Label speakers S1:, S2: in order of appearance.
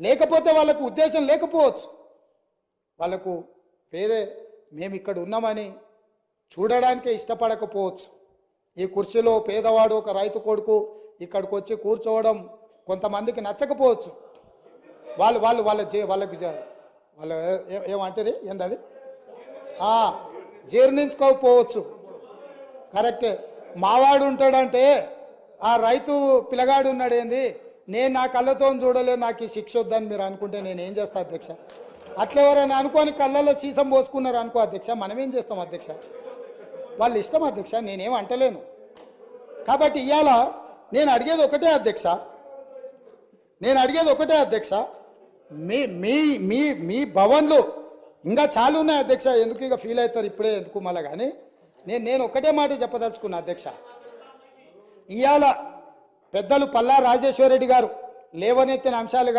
S1: లేకపోతే వాళ్ళకు ఉద్దేశం లేకపోవచ్చు, వాళ్ళకు వేరే మేము ఇక్కడ ఉన్నామని చూడడానికే ఇష్టపడకపోవచ్చు. ఈ కుర్చీలో పేదవాడు ఒక రైతు కొడుకు ఇక్కడికి వచ్చి కూర్చోవడం కొంతమందికి నచ్చకపోవచ్చు. వాళ్ళకు వాళ్ళు ఏమంటారు ఏందది జీర్ణించుకోకపోవచ్చు. కరెక్టే. మావాడు ఉంటాడంటే ఆ రైతు పిల్లగాడు ఉన్నాడు ఏంది, నేను నా కళ్ళతో చూడలేదు, నాకు ఈ శిక్ష వద్దని మీరు అనుకుంటే నేను ఏం చేస్తా అధ్యక్ష? అట్లా ఎవరైనా అనుకోని కళ్ళల్లో సీసం పోసుకున్నారు అనుకో అధ్యక్ష, మనం ఏం చేస్తాం అధ్యక్ష? వాళ్ళు ఇష్టం అధ్యక్ష, నేనేం అంటలేను. కాబట్టి ఇవాళ నేను అడిగేది ఒకటే అధ్యక్ష, మీ మీ మీ మీ భవన్లు ఇంకా చాలా ఉన్నాయి అధ్యక్ష. ఎందుకు ఇక ఫీల్ అవుతారు ఇప్పుడే ఎందుకు మళ్ళీ, కానీ నేను ఒకటే మాట చెప్పదలుచుకున్నా అధ్యక్ష. ఇవాళ పెద్దలు పల్లా రాజేశ్వర రెడ్డి గారు లేవనెత్తిన అంశాలు